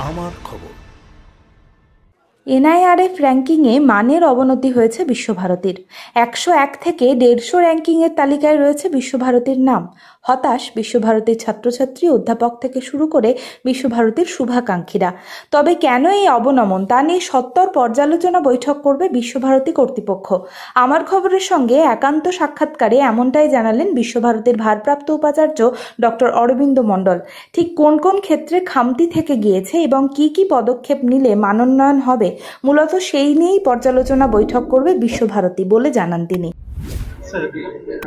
আমার খবর। এনআইআরএফ র্যাঙ্কিংয়ে মানের অবনতি হয়েছে বিশ্বভারতীর। 101 থেকে 150 র্যাঙ্কিংয়ের তালিকায় রয়েছে বিশ্বভারতীর নাম। হতাশ বিশ্বভারতীর ছাত্রছাত্রী, অধ্যাপক থেকে শুরু করে বিশ্বভারতীর শুভাকাঙ্ক্ষীরা। তবে কেন এই অবনমন তা নিয়ে সত্বর পর্যালোচনা বৈঠক করবে বিশ্বভারতী কর্তৃপক্ষ। আমার খবরের সঙ্গে একান্ত সাক্ষাৎকারে এমনটাই জানালেন বিশ্বভারতীর ভারপ্রাপ্ত উপাচার্য ডক্টর অরবিন্দ মণ্ডল। ঠিক কোন কোন ক্ষেত্রে খামতি থেকে গিয়েছে এবং কি কি পদক্ষেপ নিলে মানোন্নয়ন হবে, মূলত সেই নিয়েই পর্যালোচনা বৈঠক করবে বিশ্বভারতী বলে জানান তিনি।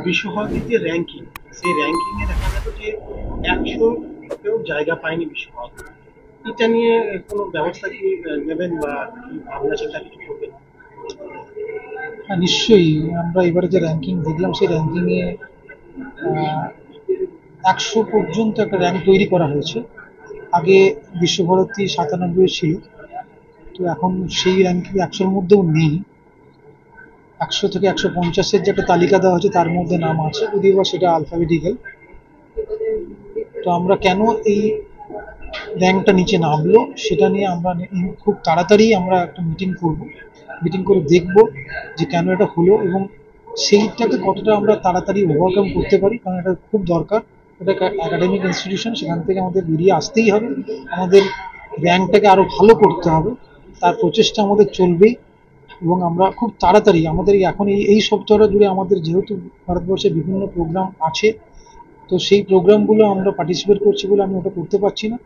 বিশ্বভারতীতে র্যাঙ্কিং, সেই র্যাঙ্কিং এ দেখা গেল যে 100-তেও জায়গা পায়নি বিশ্বভারতী। এটা নিয়ে কোনো ব্যবস্থা কি নেবেন বা কি ভাবনা চিন্তা কিছু করবেন? নিশ্চয়ই। আমরা এবারে যে র্যাঙ্কিং দেখলাম সেই র্যাঙ্কিংয়ে 100 পর্যন্ত একটা র্যাঙ্ক তৈরি করা হয়েছে। আগে বিশ্বভারতী 97 ছিল, তো এখন সেই র্যাঙ্কিং 100-র মধ্যেও নেই। 100 থেকে 150-এর যে একটা তালিকা দেওয়া হয়েছে তার মধ্যে নাম আছে, যদিও বা সেটা আলফাবেটিক্যাল। তো আমরা কেন এই র্যাঙ্কটা নিচে নামলো সেটা নিয়ে আমরা খুব তাড়াতাড়ি আমরা একটা মিটিং করে দেখব যে কেন এটা হলো এবং সেইটাকে কতটা আমরা তাড়াতাড়ি ওভারকাম করতে পারি, কারণ এটা খুব দরকার। এটা একাডেমিক ইনস্টিটিউশন, সেখান থেকে আমাদের বেরিয়ে আসতেই হবে, আমাদের র্যাঙ্কটাকে আরও ভালো করতে হবে, তার প্রচেষ্টা আমাদের চলবেই। এবং আমরা খুব তাড়াতাড়ি আমাদের এখন এই সপ্তাহটা জুড়ে আমাদের যেহেতু ভারতবর্ষে বিভিন্ন প্রোগ্রাম আছে, তো সেই প্রোগ্রামগুলো আমরা পার্টিসিপেট করছি বলে আমি ওটা করতে পারছি না।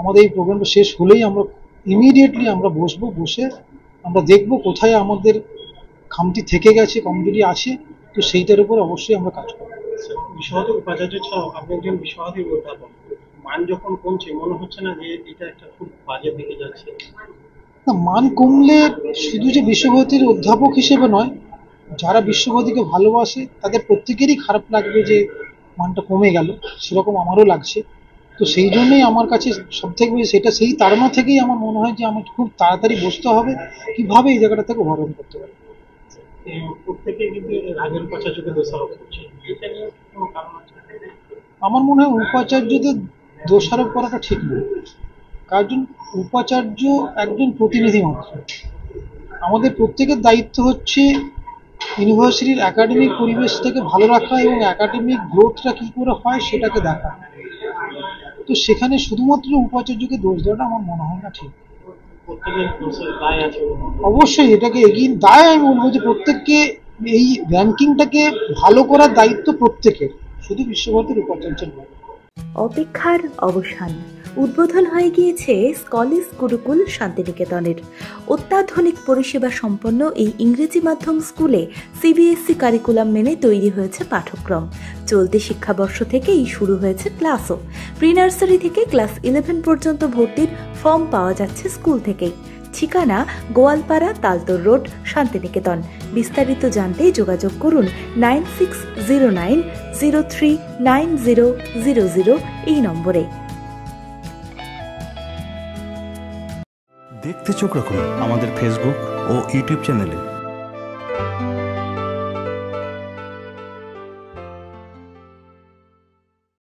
আমাদের এই প্রোগ্রামটা শেষ হলেই আমরা ইমিডিয়েটলি আমরা বসে আমরা দেখব কোথায় আমাদের খামতি থেকে গেছে, কমজোরি আছে, তো সেইটার উপর অবশ্যই আমরা কাজ করব। বিশ্বভারতী উপাচার্য ছাড়াও আপনি একজন বিশ্বভারতীর অধ্যাপক, মান যখন কমছে মনে হচ্ছে না যে এটা একটা খুব বাজে দিকে যাচ্ছে? না, মান কমলে শুধু যে বিশ্বভারতীর অধ্যাপক হিসেবে নয়, যারা বিশ্বভারতীকে ভালোবাসে তাদের প্রত্যেকেরই খারাপ লাগবে যে মানটা কমে গেল, সেরকম আমারও লাগছে। তো সেই জন্যই আমার কাছে সবথেকে বেশি সেটা, সেই তাড়না থেকেই আমার মনে হয় যে আমার খুব তাড়াতাড়ি বসতে হবে কিভাবে এই জায়গাটা থেকে ওভারকাম করতে পারি। প্রত্যেকে কিন্তু রাগের উপাচার্যকে দোষারোপ করছে, এটা নিয়ে কোনো কারণ আছে? আমার মনে হয় উপাচার্যদের দোষারোপ করাটা ঠিক নয়, কারণ উপাচার্য একজন প্রতিনিধি মাত্র। আমাদের প্রত্যেকের দায়িত্ব হচ্ছে ইউনিভার্সিটির একাডেমিক পরিবেশটাকে ভালো রাখা এবং একাডেমিক গ্রোথটা কী করে হয় সেটাকে দেখা। তো সেখানে শুধুমাত্র উপাচার্যকে দোষ দেওয়াটা আমার মনে হয় না ঠিক। অবশ্যই এটাকে এগিয়ে দায় আমি বলবো যে প্রত্যেককে এই র্যাঙ্কিংটাকে ভালো করার দায়িত্ব প্রত্যেকের, শুধু বিশ্বভারতীর উপাচার্যের নয়। অপেক্ষার অবসান, উদ্বোধন হয়ে গিয়েছে স্কলিস গুরুকুল শান্তিনিকেতনের। অত্যাধুনিক পরিষেবা সম্পন্ন এই ইংরেজি মাধ্যম স্কুলে সিবিএসসি কারিকুলাম মেনে তৈরি হয়েছে পাঠ্যক্রম। চলতি শিক্ষাবর্ষ থেকেই শুরু হয়েছে ক্লাসও। প্রি নার্সারি থেকে ক্লাস 11 পর্যন্ত ভর্তির ফর্ম পাওয়া যাচ্ছে স্কুল থেকেই। ঠিকানা গোয়ালপাড়া, তালতর রোড, শান্তিনিকেতন। বিস্তারিত জানতে যোগাযোগ করুন 9609039000 এই নম্বরে। দেখতে চোখ রাখুন আমাদের ফেসবুক ও ইউটিউব চ্যানেলে।